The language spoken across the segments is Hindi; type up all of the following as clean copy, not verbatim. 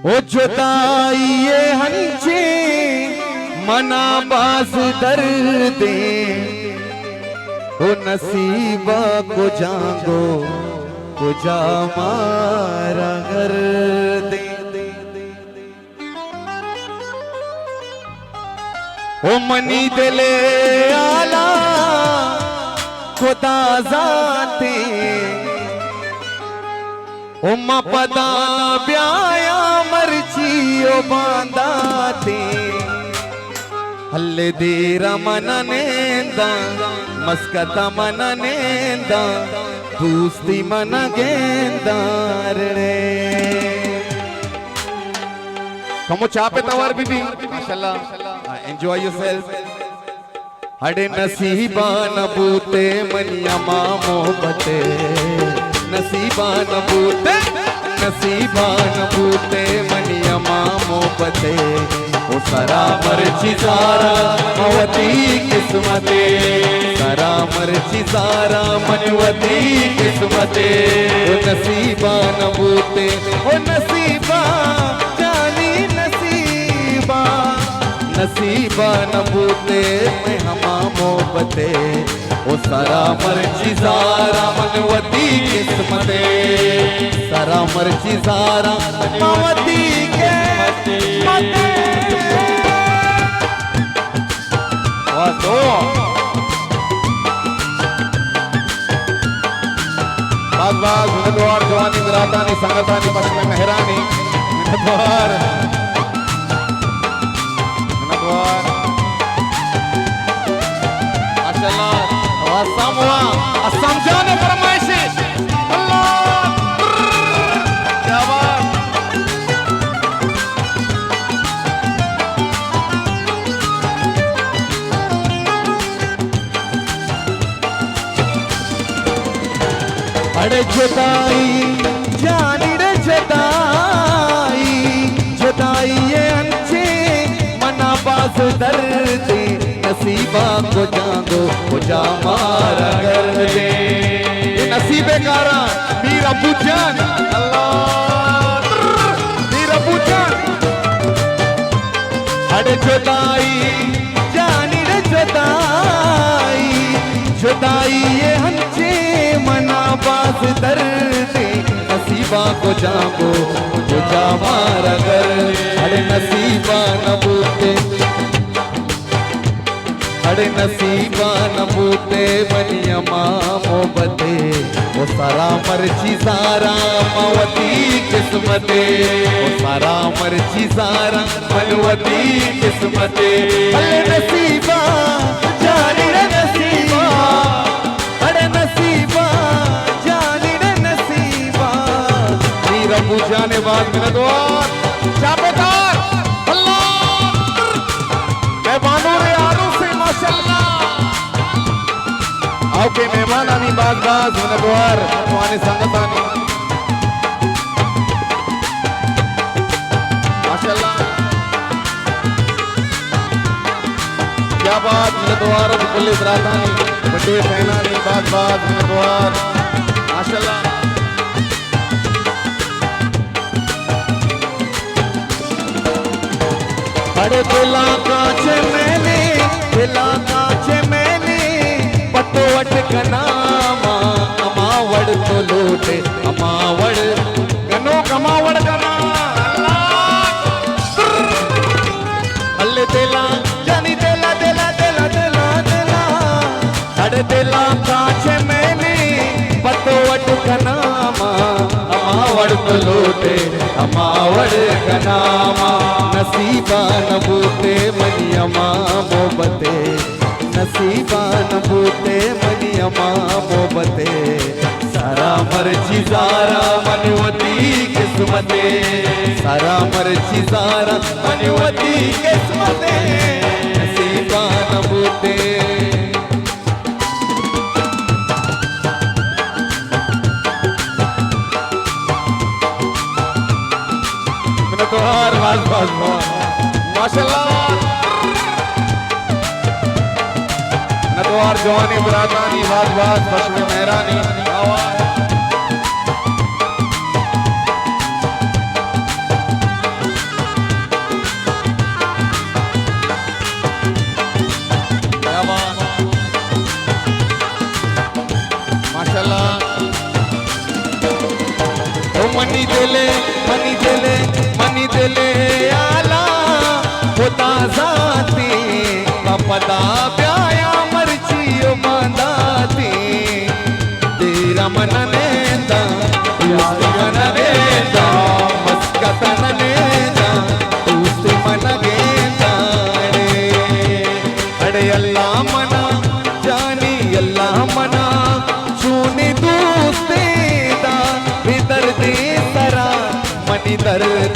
ओ जुदाई ये हंचे मना बाज दर्दे, ओ नसीबा को जागो को जा मारा कर दे। ओ मनी दिले आला खुदा जाते, ओ पदा ब्याया मर्ची ओ बांदाते, हल्ले देरा मन नेंदा मस्कता मन नेंदा दोस्ती मन गेंदार रे। कमो चापे तवार बीबी माशाल्लाह, एंजॉय योरसेल्फ। हड़े नसीबा नबूते मनिया मां मोहब्बते, नसीबा नबूते नसीबा नबूते मनिया मां मोहब्बते, ओ सरा मर्ची सारा मवती किस्मते, सरा मर्ची सारा मनवती किस्मते, ओ नसीबा नबूते ओ नसीबा जानी नसीबा, नसीबा नबूते मैं हमा मोहब्बते, ओ सारा मर्ची सारा मनवती किस्मते, सारा मर्ची सारा मनवती किस्मते। वातो बाग मिनद्वार जवानी मिरातानी संगतानी पश्चिम मेहरानी मिनद्वार माशाल्लाह। असम हुआ असम जाने फरमाइशी अल्लाह क्या बात। अरे जुदाई जानी रे जुदाई, जुदाई ये अंचे मना बाज दर्द, नसीबा को जागो को जा मारा कर दे। ये नसीबे कारा मीर अबू जान अल्लाह, मीर अबू जान। अरे जुदाई जानी रे जुदाई, जुदाई ये हंचे मना बाज दर्द, नसीबा को जागो को जा मारा कर। अरे नसीबा नबूते अरे नसीबा नबूते मनिया मां मोहब्बते, वो सारा मर्ची सारा मवती किस्मते, वो सारा मर्ची सारा मनवती किस्मते। अरे नसीबा जानी रे नसीबा, अरे नसीबा जानी रे नसीबा, मीर अबू जाने बाद मिनद्वार चापेदार अल्लाह मेहमानों रे आलू से माशाल्लाह। आओ के मेहमान आनी बाज बाज मिनद्वार तुम्हारे संगतानी माशाल्लाह क्या बात। मिनद्वार पुलिस रातानी बड़े फैनानी बाज बाज मिनद्वार माशाल्लाह। अरे दिला कांचे मैंने दिला कांचे मैंने पतोवट कनामा, अमावड़ तो लोटे अमावड़ कनो कमावड़ कना अल्ले दिला जानी दिला दिला दिला दिला दिला। अरे दिला कांचे मैंने पतोवट कनामा, अमावड़ तो लोटे अमावड़ कनामा, नसीबा नबूते मनिया मां मोहब्बते, नसीबा नबूते मनिया मां मोहब्बते, सारा मर्ची सारा मनवती किस्मते, सारा मर्ची सारा मनवती किस्मते, नसीबा नबूते। माशाल्लाह नदवार जवानी बरातानी बात बात पश्चिम मेहरानी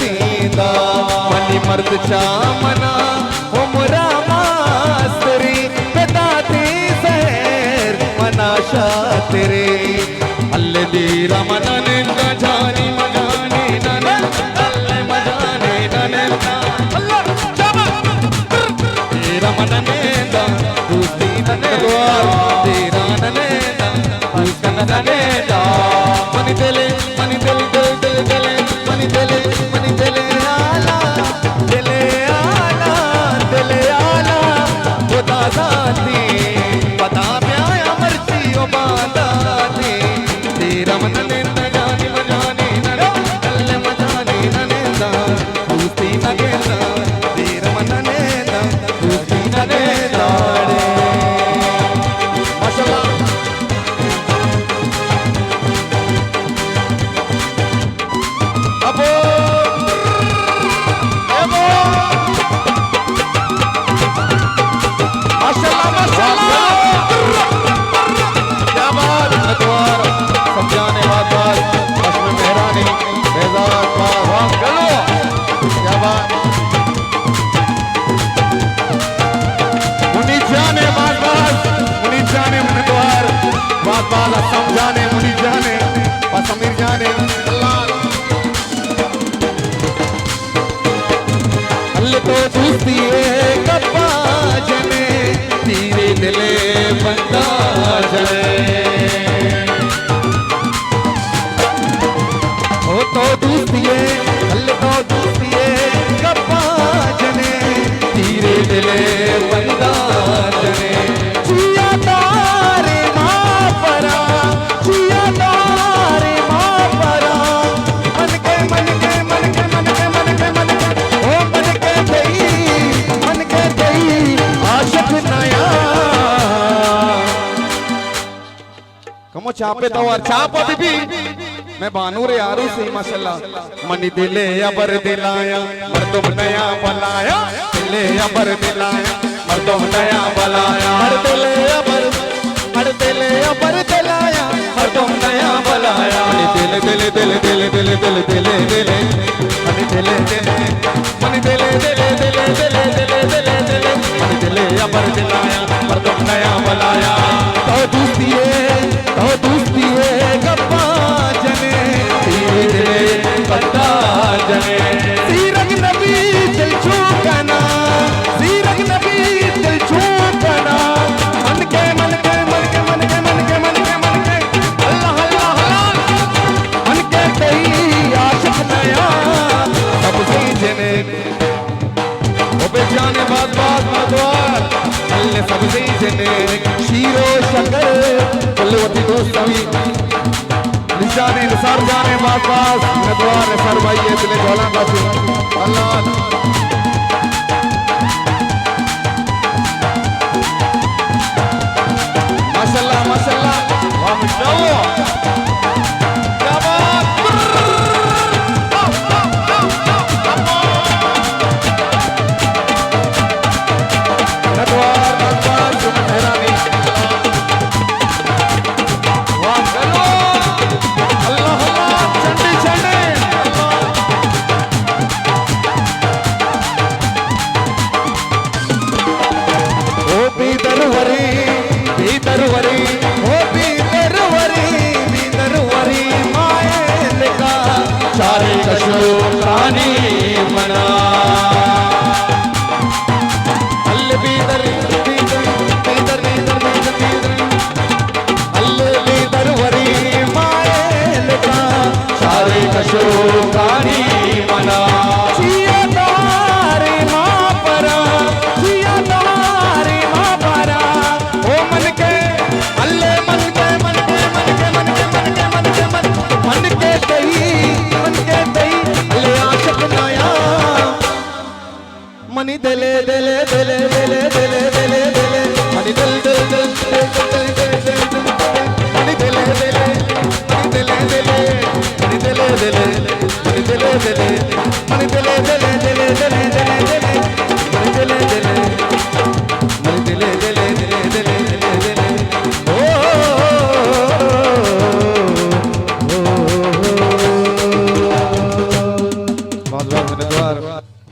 तींदा मनी मर्द चा मना उमरा मास्तरी पिता थी सहर मनाशा तेरे अल्ले दी रमन निंदा जानी मजानी नने अल्ले मजानी नने अल्लाह जामा रमन निंदा दूसरी नने द्वार तेरा नने दूसरा नने दा मनी दिले मनी दिल दिल दिल दिले मनी दिले आला दिले आला दिले आला खुदा जाती पता में आया मर्जी ओ बादाती तेरा मन ने न जानी मजानी न अल्ले मजानी न नेंदा दूसरी न गेंदा तेरा मन ने न दूसरी न नेंदा माशाल्लाह अबो माशाल्लाह माशाल्लाह क्या बात है द्वार समझाने बात हश्म मेहरानी बेजार वाह गलो क्या बात मुनी जाने बात मुनी जाने मन द्वार बात समझाने मुनी जाने समीर जाने अल्लाह तो दूसरी कपा जने धीरे दिले बंदा जने हो तो दूसरी तो दूसरी कपा जने धीरे दिले बंदा जने जिया तारे माँ परा जिया तारे माँ परा मन के मन के मन के मन के मन के मन के ओ मन के मन के गई आशिक नया कमो चापे तो और चाप बीबी मैं बानूर यारू से माशाल्लाह मनी दिले अबर दिलाया मर्दुम नया बलाया दिले अबर दिलाया मर्दुम नया बलाया हर दिले अबर दिलाया मर्दुम नया बलाया दिल दिल दिल दिल दिल दिल दिल दिल मनी दिले दिले मनी दिले दिले दिले दिले दिले दिले दिले मनी दिले अबर दिलाया मर्दुम नया बलाया तो दूसरी गप्पा जने धीरे धीरे बंदा जने सीरग नबी दिल छूकना सीरग नबी दिल छूकना मन के मन के मन के मन के मन के मन के मन के अल्लाह अल्लाह अल्लाह मन के कई आशिक नया सबसे जने ओ बेजाने बात मदवार अल्ले सबसे जने शीरो शकर कलवती दोस्त सभी निशाने निसार जाने बात नदवार निसार भाई ये दिले झोला कासी अल्लाह माशाल्लाह माशाल्लाह वाह माशाल्लाह क्या बात नदवार नदवार मेहरानी चारे कशो कहानी मना अल्ले बीदर बीदर बीदर बीदर बीदर बीदर अल्ले बीदर वरी माए लगा चारे कशो कहानी मना जिया तारे माँ परा जिया तारे माँ परा ओ मन के अल्ले मन के मन के मन के मन के मन के मन के मन के कही मनी दिले दिले दिले